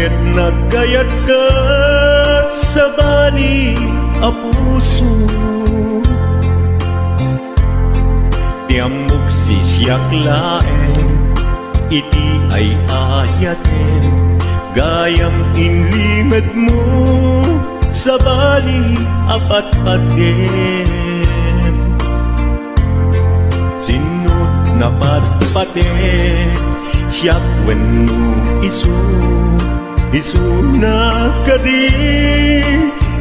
ket nagkayat ka sa bali a puso. Tiamok sisyak laeng, iti ay ayaten, gayam inlimed mo sa bali apat-paten. Sinut na patpaten, siyak wenno isu na kadi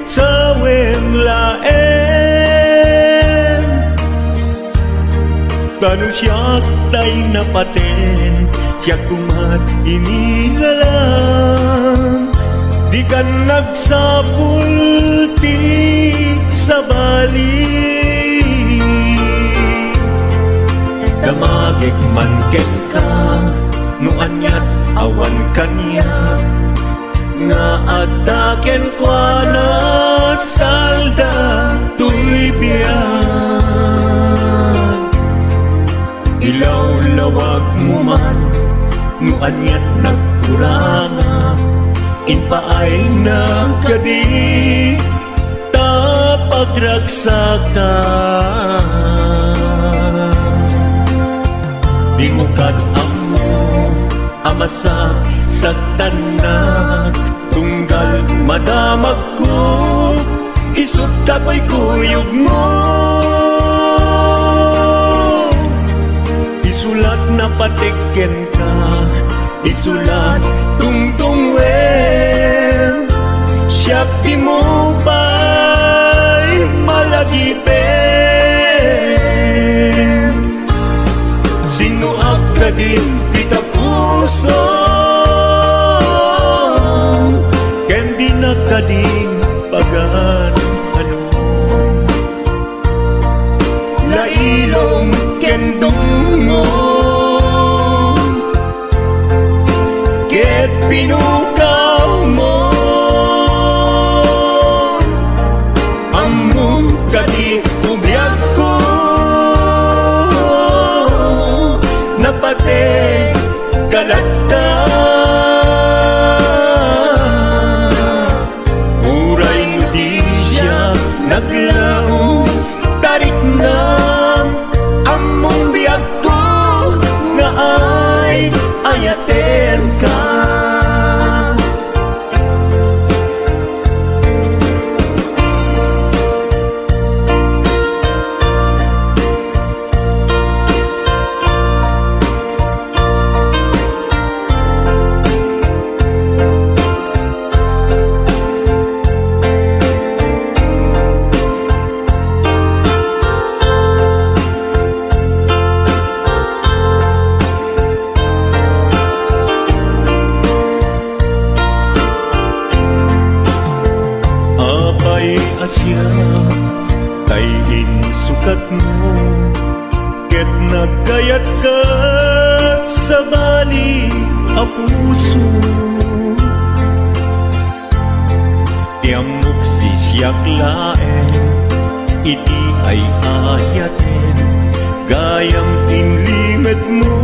sa wemlaen. Tanu siyak tay napaten, siyak kumat inilalang, di kan nagsapulti sa bali. Damagik man ken ka, no anyat awan kanya, nga ataken kwa na salda tuy biyan. Ilaw-lawag mo man, no anyat nagkuranga, inpaay na kadi tapagragsakan. Di mo kat-amo amasak sa tanak, tunggal madamag ko, isut kako'y kuyog mo. Isulat na patiken ka, isulat tungtungwen, siyak di mo ba'y malagipin. Sino ka din kita puso, ken di na kading pagan ano. Lailong ken dungo, ket pinukaw mo, among kadi ubiyag ko, napate kalagta. Uray mo di siya naglaong, tarik na among biyag ko, nga ay ayaten ka. Asya kay insukat mo, ket nagkayat ka sa bali a puso. Tiamok sisyak laeng, iti ay ayaten, gayam inlimed mo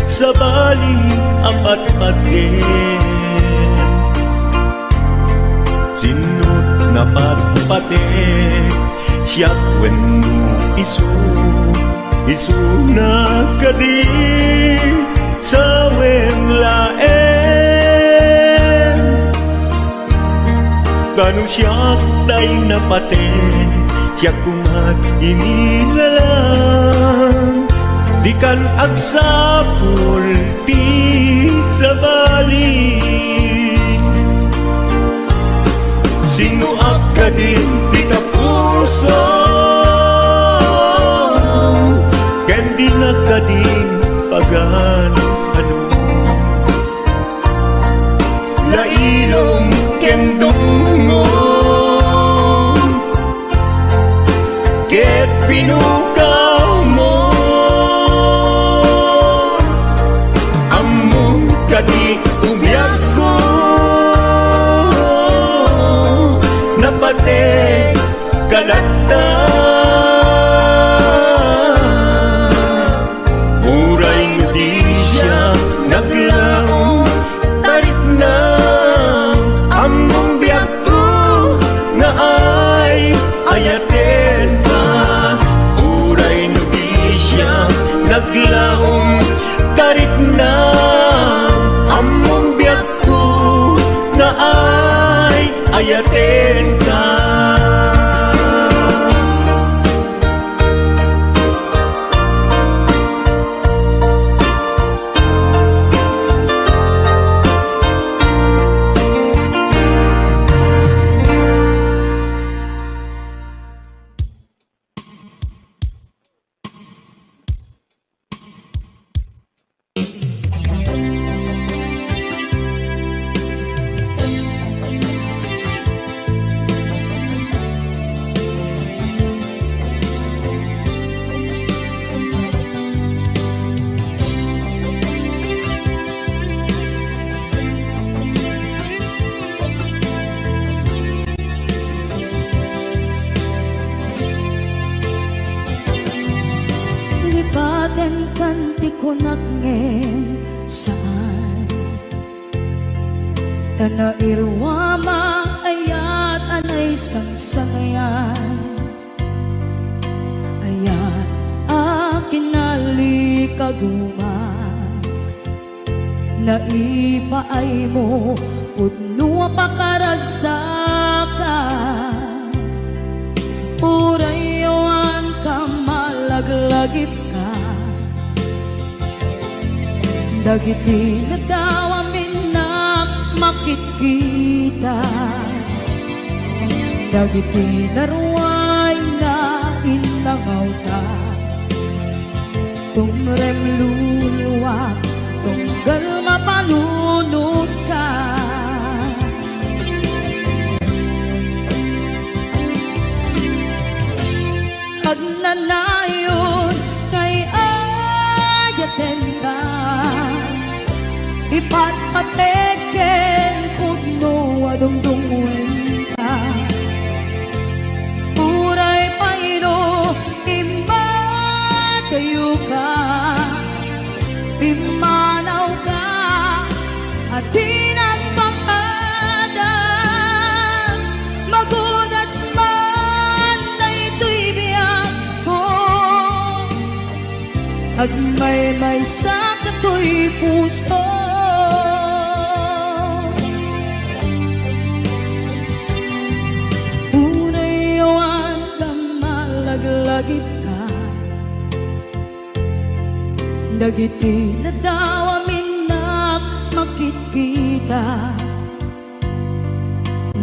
sa bali apat-paten. Sinut na patpaten, siyak wenno isu na kadi sa wemlaen. Kanu siyak tay napaten, siyak kumat inilalang, di kan agsapulti sa bali. Sino ka din kita puso, ken di na kading pagan ano. Lailong ken dungo, ket pinukaw mo, among kadi ubiyag ko, napate kalagta. Uray mo di siya naglaong, tarik na ganti ko nagngem saan tanairwama ayat anay sangsangayan ayat akinali kaguma naipaay mo pudno pakaragsaka urayawan ka malaglagip ka dagiti na daw amin na makikita dagiti naruay na inlangaw ka tumrem luluwak tunggal mapalunod ka agnanayon kay ayaten ka ipatpateken pudno adungdungwen ka uray pairo imba kayo ka pimanaw ka at tinagpakada magudas man na ito'y biyak ko agmay-may sa kato'y puso unayawan ka malaglagip ka dagiti na daw amin na makikita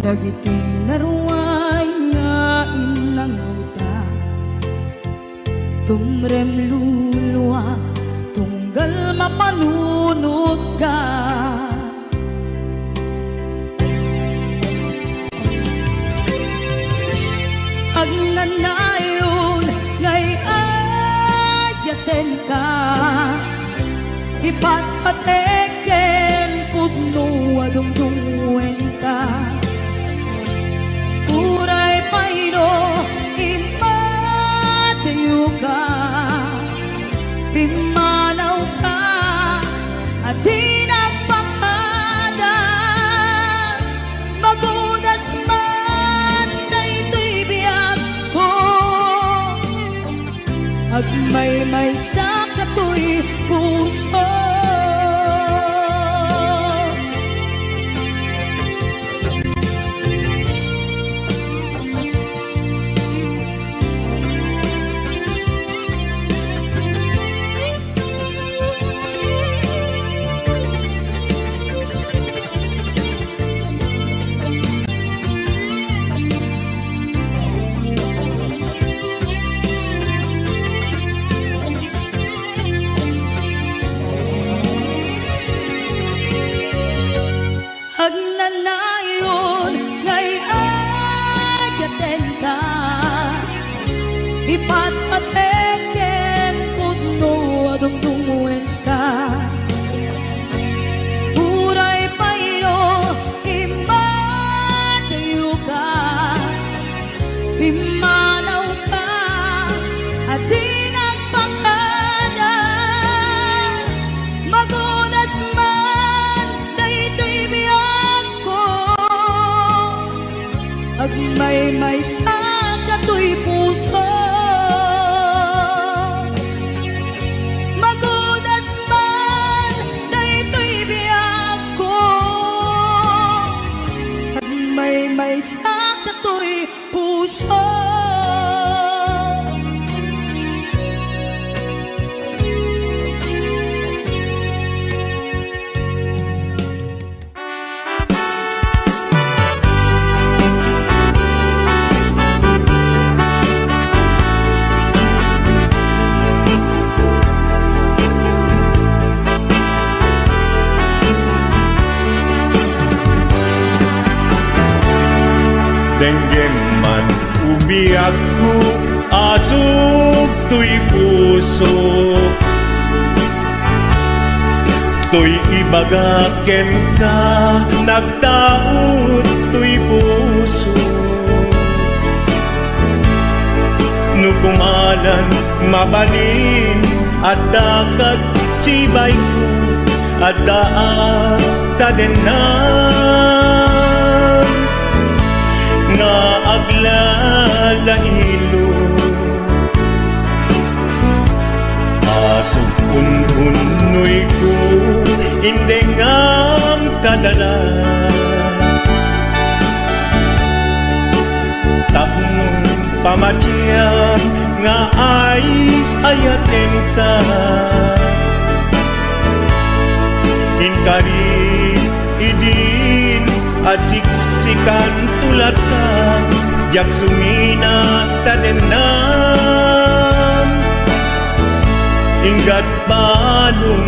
dagiti naruay nga inlangaw ta tumrem luluwa tunggal mapalunod ka agnanayon ngay ayaten ka ipatpateken pudno adungdungwen ka uray pairo imatayo ka pimanaw ka at tinagpakada magudas man na ito'y biyak ko agmay-may sa kato'y puso agnanayon ngay ayaten ka ipatpateken pudno adungdungwen ka uray pairo imatayo ka pimanaw ka at tinagpakada magudas man na ito'y biyak ko agmay-may sa kato'y puso magudas man na ito'y biyak ko agmay-may sa kato'y puso denggem man umiyak ko asok to'y puso to'y ibagaken ka nagtaot to'y puso no kumalan mabalin at dakat sibay ko at daan tadenan nga aglalahilo asong ununoy ko hindi ngam kadala tapong pamatyang nga ay ayaten ka inkari idin asiksikan tulat ka jak sumina tadenan inggat panumpalan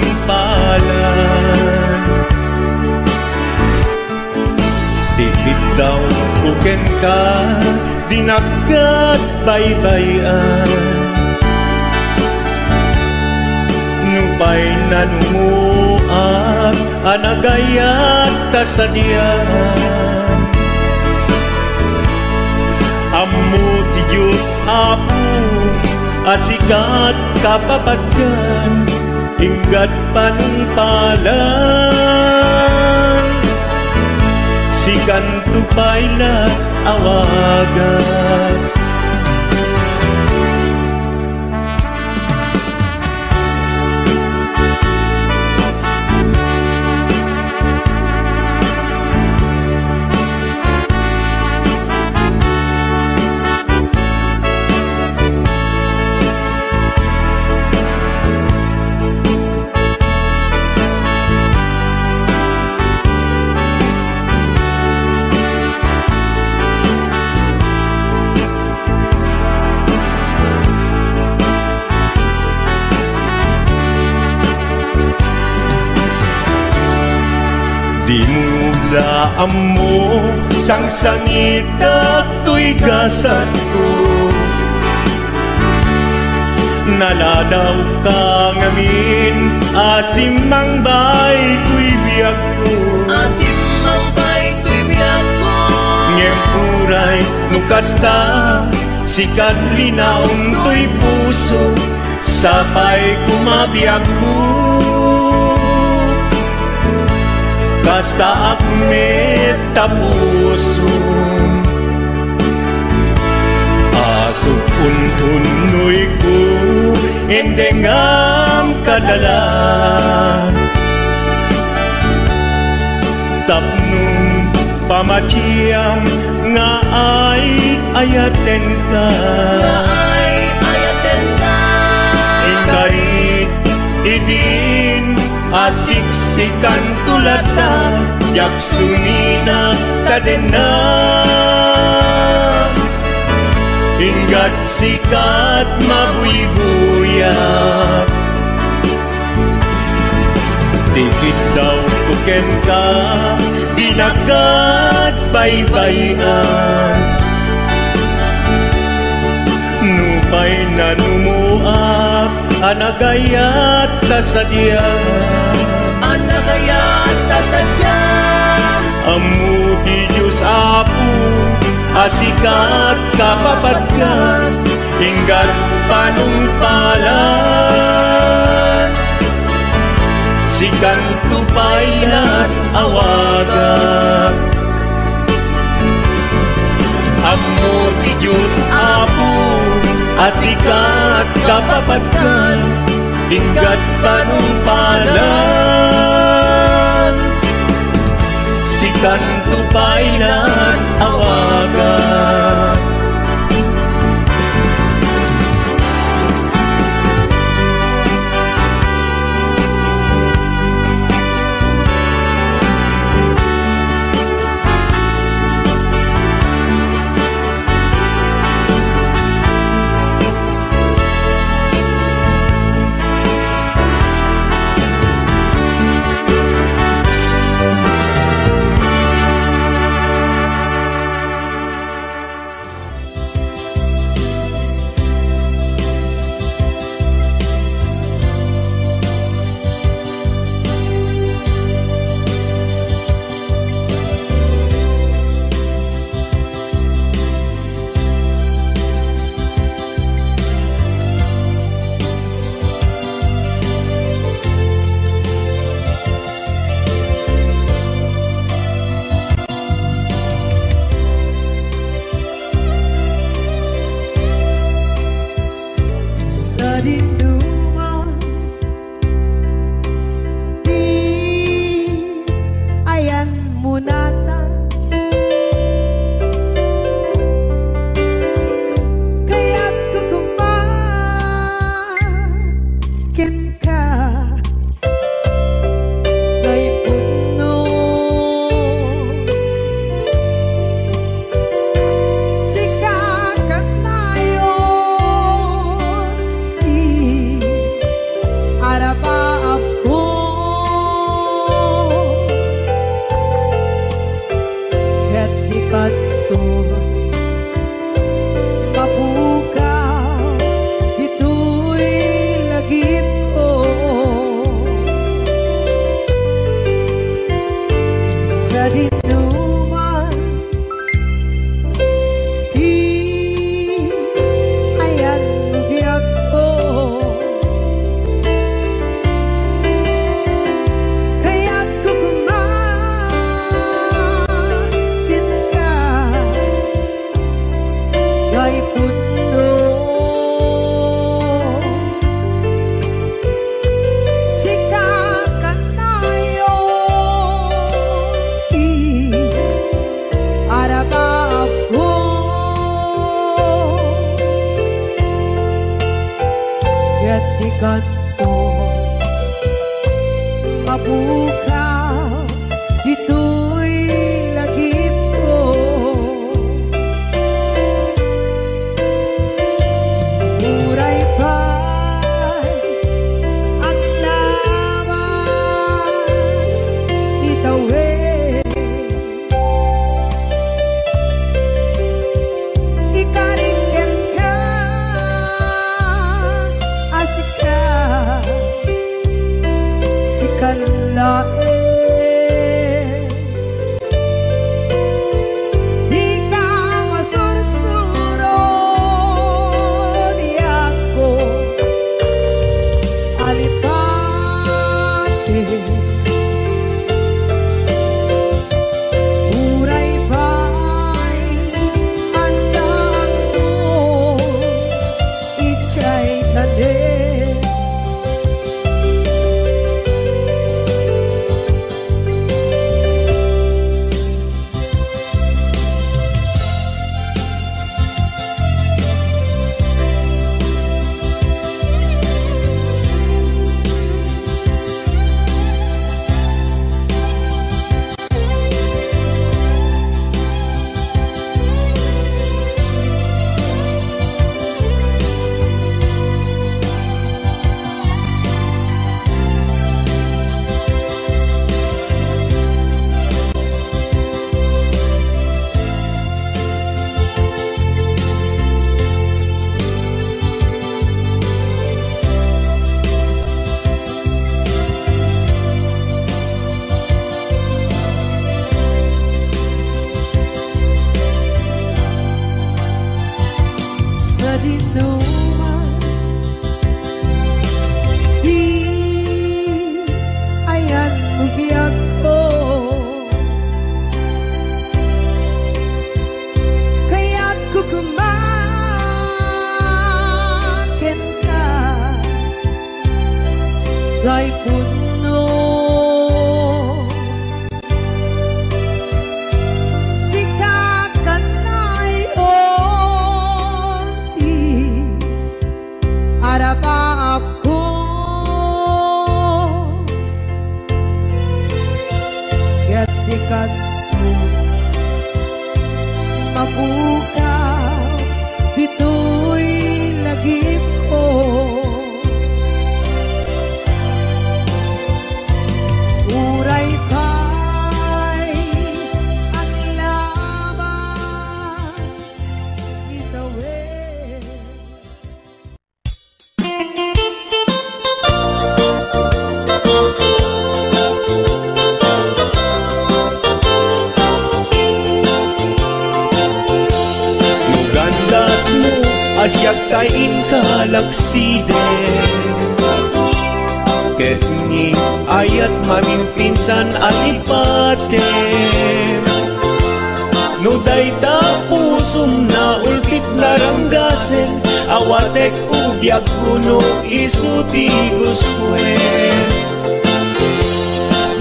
tipid daw kuken ka dinagat baybayan nubay nanumuak anagayat tasadyan ammo ti Diyos apo asikat kapapatkan inggat panumpalan sikan tupayla awagan di mula mo sang sangit at to'y gasat ko naladaw ka ngamin asimang bay to'y biyak ko asimang bay to'y biyak ko ngempuray nukasta sikat linaong to'y puso sapay kumabiyak ko kasta akmet tapuso aso untunoy ko endengam kadalan tapnong pamatyang nga ay ayaten ka ingkarit idin asiksikan tulata jak sumina tadena inggat sikat mabuy-buyak tipid daw kuken ka dinagat baybayan nupay nanumuak anagayat tasadyan anagayat tasadyan ammo ti Diyos apo asikat kapapatkan inggat panumpalan sikan tupaylan awagan ammo ti Diyos apo asikat kapapatkan inggat panumpalan sikan tupaylan awagan sa dinuman, di ayan biyak ko. Kaya't kukumakin ka kay puno. Sikakan tayo araba ako. Kaya't di kanto mabukaw, dito'y lagip ko. Muray pa'y ang lawas itawid. Ikariken ka, asika, sikalain. Di ka masursuro, biyak ko, alipate. Uray ba'y andaan mo, itsa'y tanin. Sa dinuman, di ayan biyak ko. Kaya't kukumakin ka kay puno. Sikakan tayo araba ako. Kaya't di kanto mabukaw, dito'y lagip ko. Uray pa'y ang lawas itawid. Nugandat mo asyak kain kalaksiden. Ket ni ayat mamimpinsan alipaten. No dayta pusum na ulpit naranggasen, awatek ubyak kuno isuti guswen.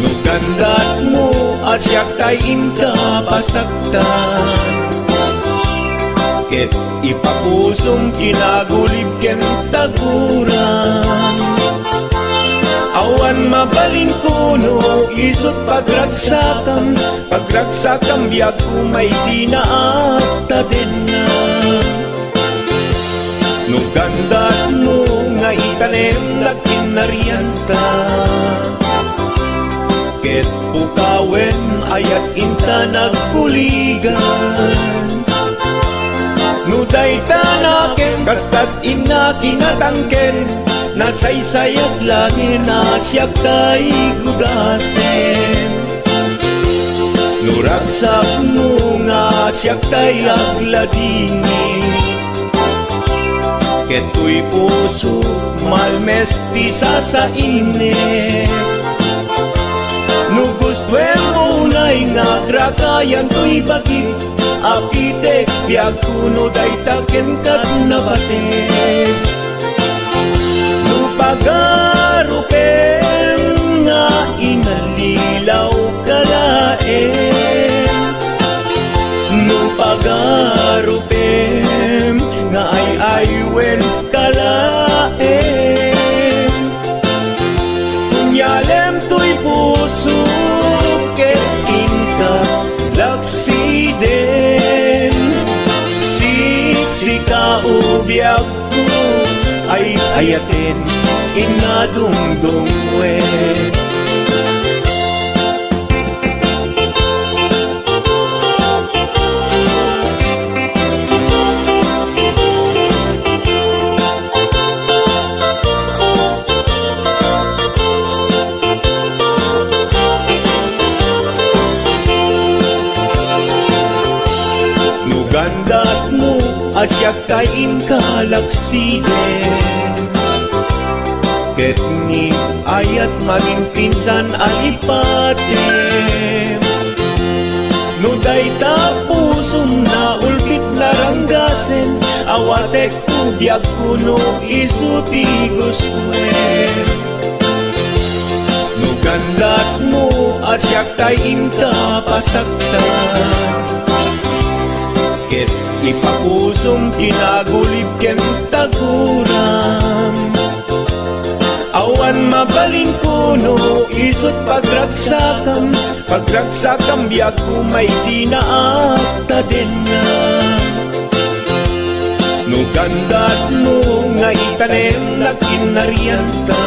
Nugandat mo asyak kain kapasaktan. Ket ipapusong kinagulib ken taguran. Awan mabalin kuno isot pagragsakan, pagragsakam biyak kumay sinaat tadenna. Nugandat mo nga itanem dakin naryanta. Ket pukawen ayat inta nagkuligan. Nuday tanaken kastat ina kinatangken, nasaysayat langin na siyak tay gudasen. Nuragsak mo nga siyak tay agladini, keto'y puso malmestisa sa init. No gustuem mo unay nga grakayan to'y bagit, apitek biag kuno day taken kat nabatek. No pagarupen nga inalilaw kalaen, no pagarupen nga ay-aywen kalaen. Kunyalem to'y puso ket inka laksiden, siksika ubiag ko ay ayaten inadungdungwe. Gandat mo asyak kain kalaksiden, ket ni ayat maging pinsan alipatem. No dayta pusong na ulkit naranggasen, awatek kubyag kuno isuti guswen. No gandat mo asyak kain kapasaktan, ket ipapusong kinagulib ken taguram. Awan mabalin kuno isot pagragsakam, pagragsakam biag kumay sinaakta din na. No gandat mo nga itanem na kinarianta,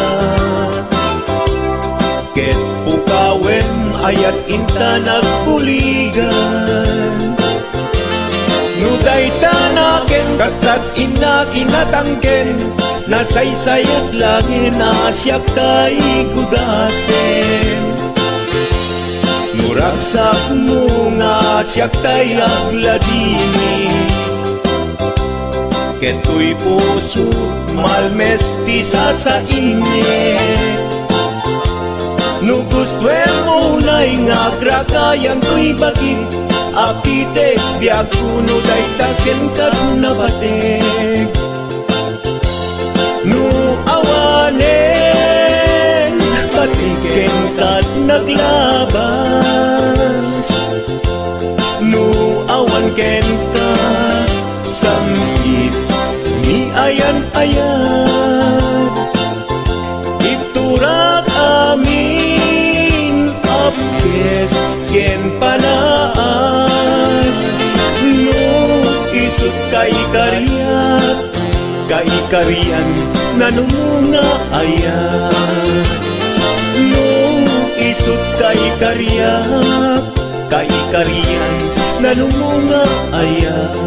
ket pukawen ayat inta nagpuligan. No daytanaken kastat ina kinatangken, nasaysayat langin asyak tay gudasen. Nuragsak mo nga asyak tay agladini, keto'y puso malmestisa sa init. No gustuem mo unay nga grakayan to'y bagit, apitek biag kuno day taken kat nabatek. No awanen patiken kat naglabas, no awan ken ka samgit ni ayan-ayan. Iturak amin apkes ken panaas, no isut kay kariyat, kay kariyan nanumunga ayat. No isut kay kariyat, kay kariyan nanumunga ayat.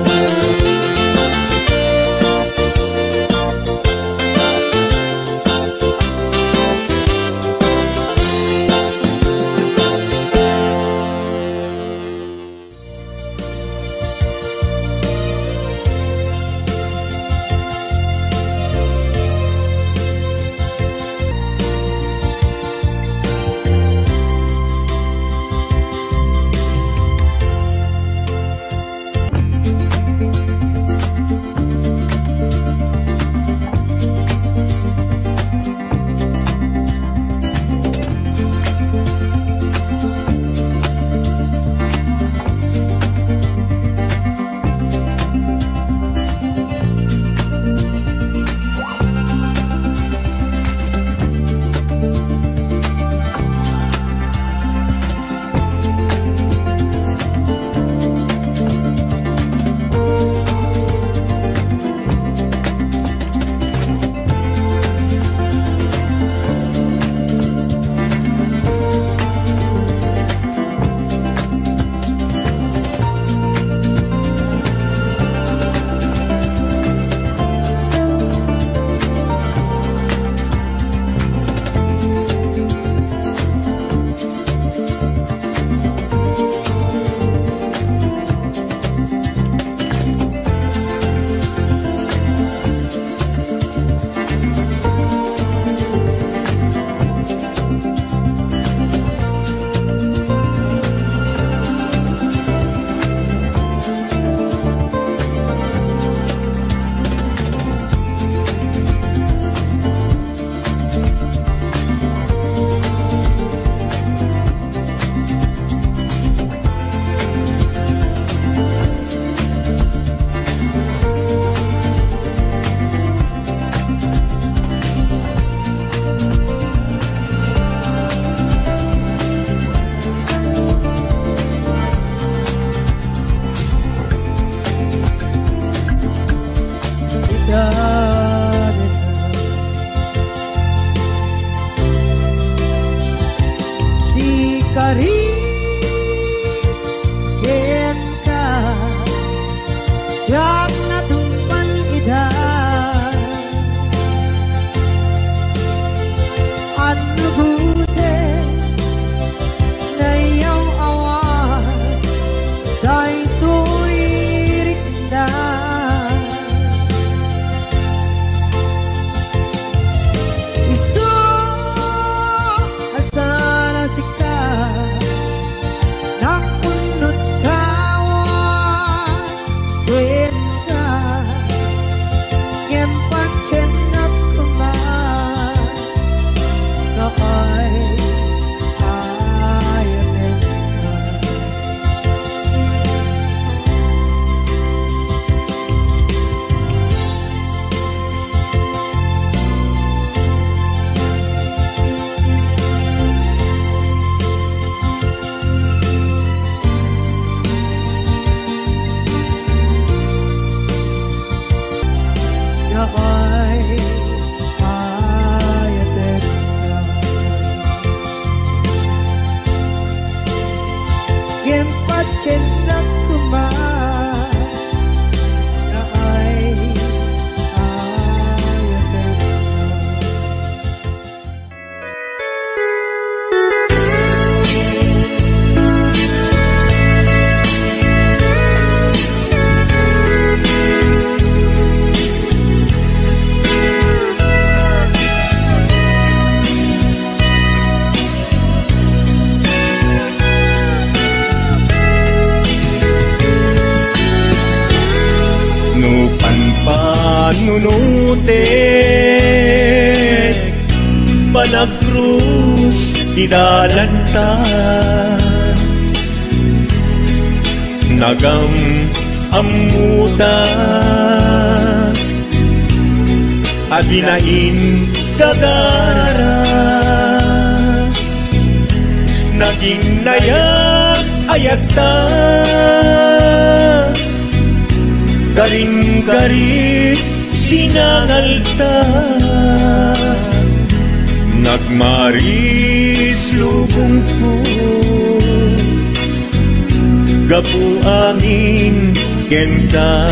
Gatchen nagkuman na ay ayakan Panunutin Panagkrus Tinalanta Nagam amuta Adinain kagara Naging nayak ayata Karing-karit sinangalta Nagmaris lubong ko Gapu angin kenta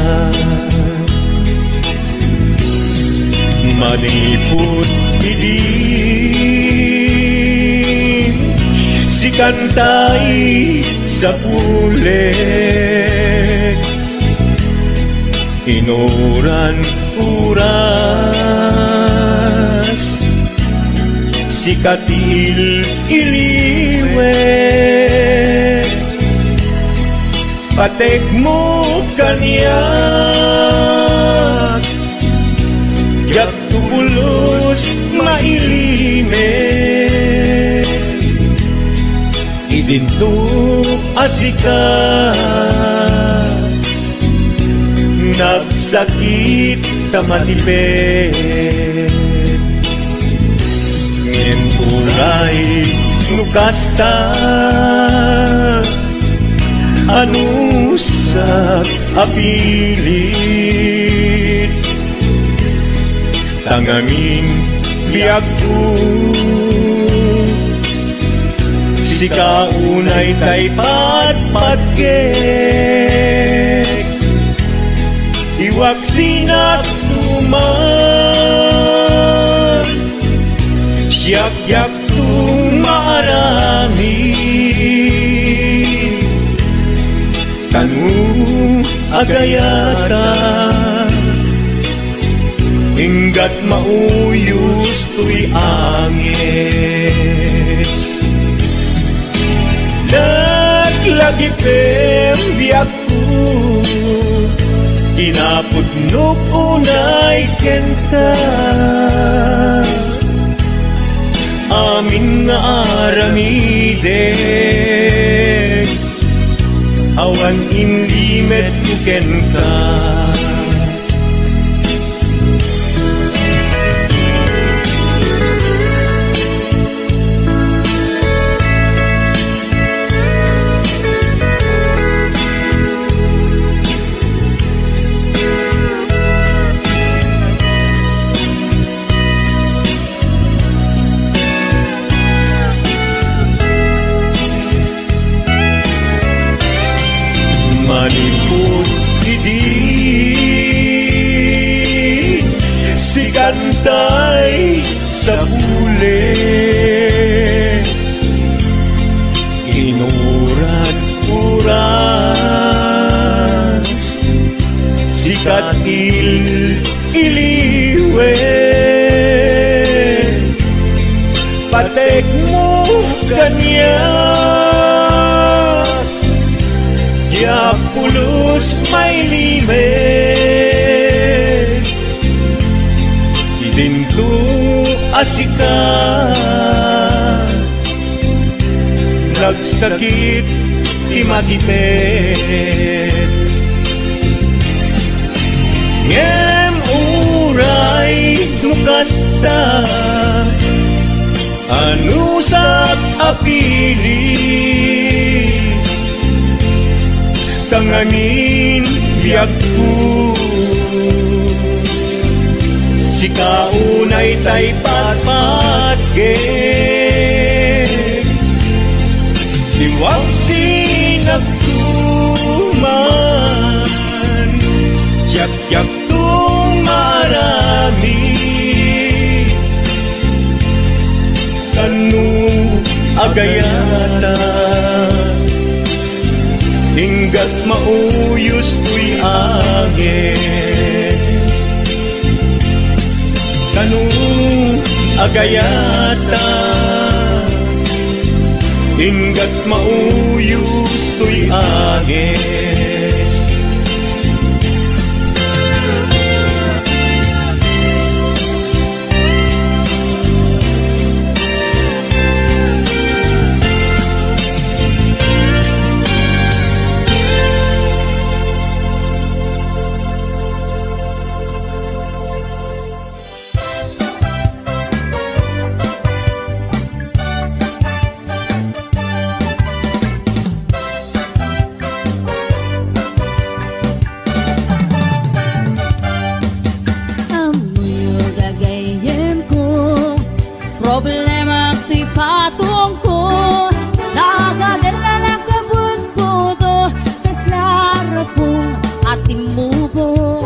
Manipot idin Si kantay sa pulet Inuran uras Si katil iliwet Patek mo kanyak Jak tubulos mailimit Idinto asikat Nagsakit kamatipet Ngin uray nukasta Anusak apilit Tangangin biyak ko Sikaunay tay patpatgek Iwag sinak tuman Siyak-yak tumarami Tanu agayata Hinggat mauyos tuy angis Naglagi pembiyak ko Kinapudnok unay kenta Amin nga aramidek Awan inlimet ko kenta Manipot idin Si kantay sa bulet Inuran uras Si katil iliwet Patek mo kanya Ya pulos may limit Idinto asikat Nagsakit imatipet Ngem uray nukasta Anusap apilit Tangangin biyak ko Si kaunay tay patpatgek Iwag sin nagtuman, yak-yak tung marami. Kanu agayata, hinggat mauyos tuy agis. Kanu agayata, hinggat mauyos tuy agis. Problema ti patong ko, nagadala ng kabut-buto, kaslara pong ating mubo.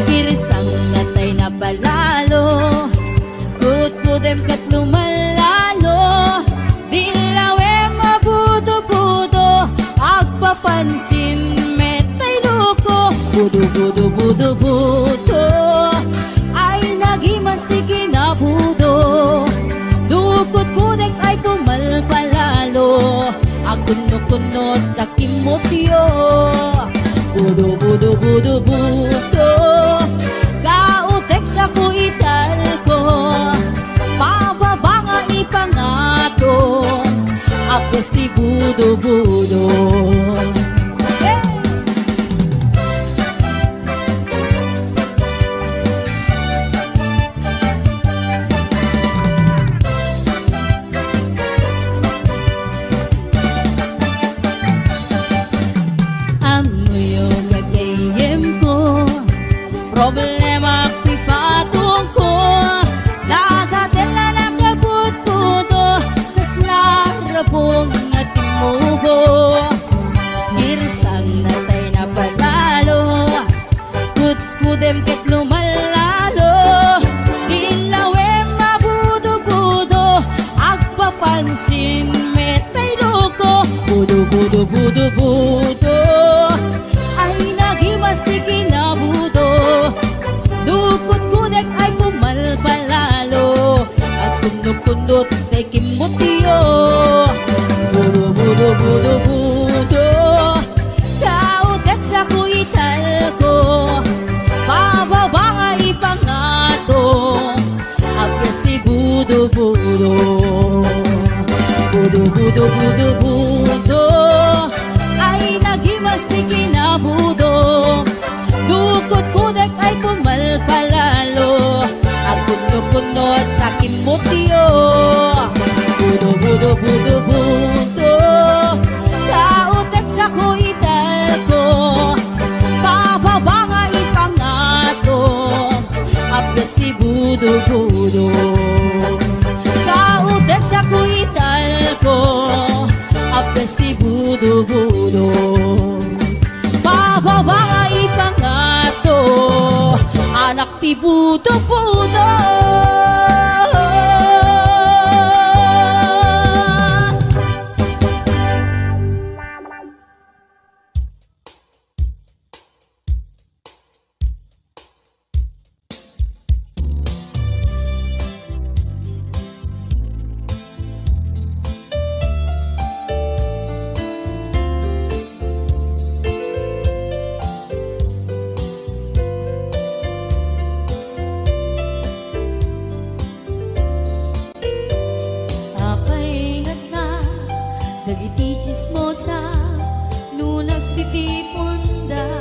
Kirisang natay na balalo, kut-kudem kat lumalalo, dilawe mabudo-budo, agpapansin metay luko, budo-budo-budo-budo, ay nagimastik na budo. Dukot-kudek ay pumalpalalo, akunot-kunot na kimotyo, budo-budo-budo-budo, kautek sa kuital ko, pababa nga ipangato, agos ti budo-budo. Problema ti patong ko, nagadala na kabut-buto, kaslara pong ating mubo. Kirisang natay na palalo, kut-kudem ket lumalalo, dilawe mabudo-budo, agpapansin metay luko, budo-budo-budo-budo, ay nagimastik na budo. Dukot-kudek ay pumalpalalo, at kundot-kundot ay kimotyo, budo-budo-budo-budo, kautek sa kuital ko, pababa nga ipangato, agkas si budo-budo, budo-budo-budo-budo, ay nagimastik na budo. Dukot-kudek ay pumalpalalo, agkunot-kunot na kimotyo, budo-budo-budo-budo, kautek sa kuital ko, pababa nga ipangato, agkas ti budo-budo, kautek sa kuital ko, agkas ti budo-budo, pababa nga ipangato, anak ti budo-budo. Dagiti chismosa, no nagtitiponda,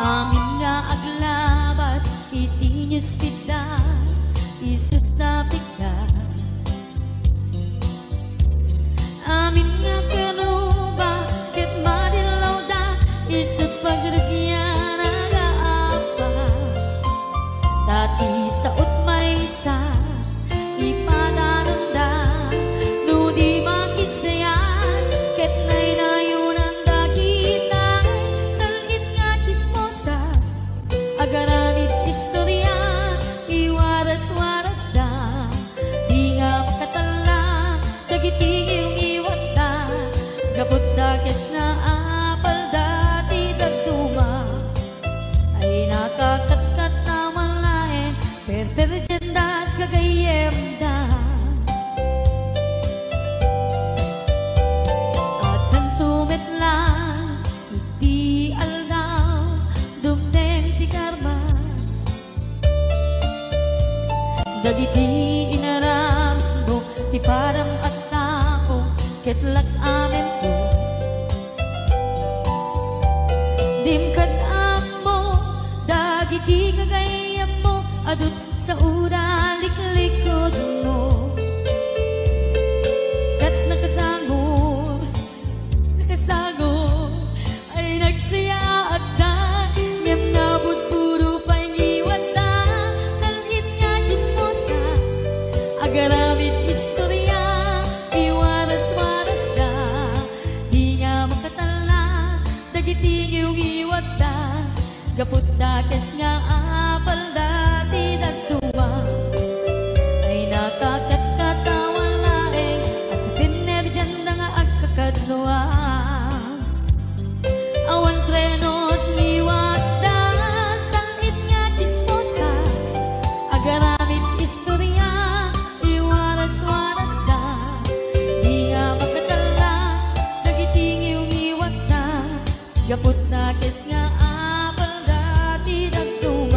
amin nga aglabas, iti nyuspita, isut na pigda. Amin nga kanuba, ket madilaw da, isut pagragyan nagaapa. Dati sa utmay sa ipadaranda, no di makisaya. Dim kad amo dagiti kagayam mo adut sa ura liklikod mo. Kat nakasangod ay nagsaya at na ngem nabot puro pangiwat na salhit nga chismosa agaramit istorya iwaras-waras da di nga makatala dagiti giwat da gaput dakes nga apal dati nagtuwa ay nakakatawa laeng at pinerjan na nga agkakadnoa awan trenot niwat da salhit nga chismosa agaramit istorya iwaras-waras da di nga makatala dagiti giwat da gaput dakes nga apal dati nagtuwa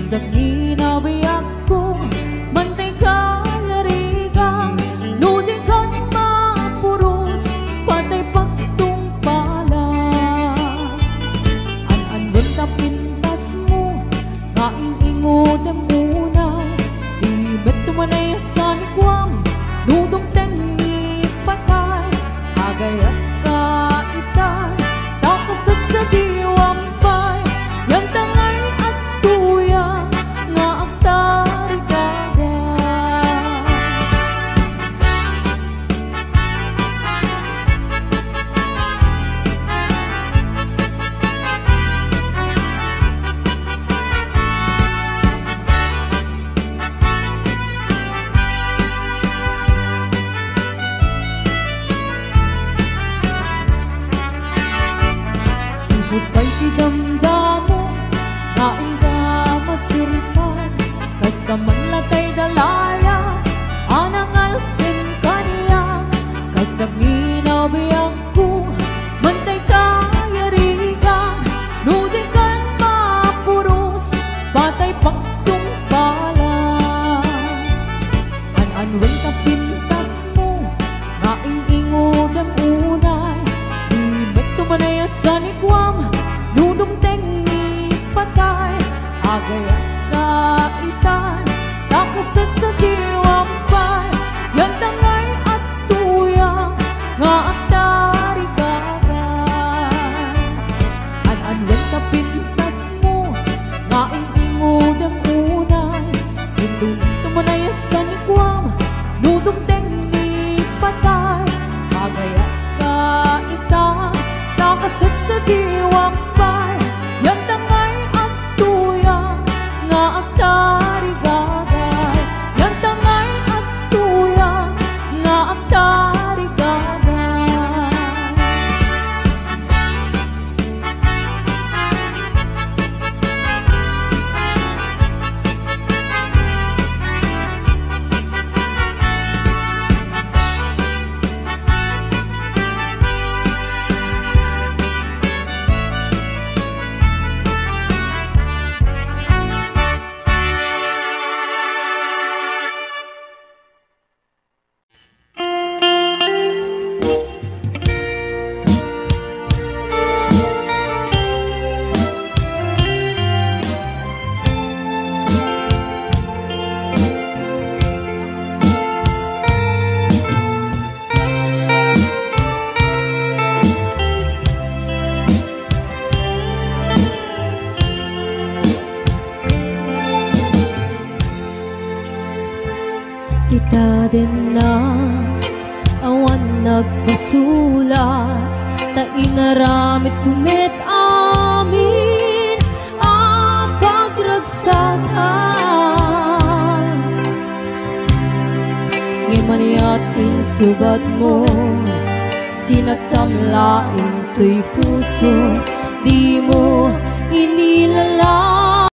Kasag ninabiyak ko mantay kayarigang nudi kan mapuros patay pagtumpala. An benta pintas mo kaing-ingod ang muna di beto manay sa nikwang nudong tengi patay agay at kaitan takasat sa diwang pay yang tangay at tuyang nga ang tarigada. Sibot pa'y idamdamo kain ka masirpan kas ka man latay dalaya anang alsin kaniya. Kasag ninabiyak ko mantay kayarigang nudi kan mapuros patay pagtumpala. An-anwen ka pintas mo kaing-ingod ang unay di beto manay sa nikwang nudong tengi patay agay at kaitan takasat sa diwang pay yan tangay at tuyang nga ang tarigagay. An-anwen ka pintas mo kaing-ingod ang unay hindi tumanay sa nikwang nudong tengi patay agay at kaitan takasat sa diwang pay yan tangay at tuyang nga ang tarigagay. Yan tangay at tuyang nga ang tarigagay. Kita din na awan nagpasulat ta inaramit kumit amin ang pagragsakan ngimaniat insubat mo sinagtamlaing to'y puso di mo inilalang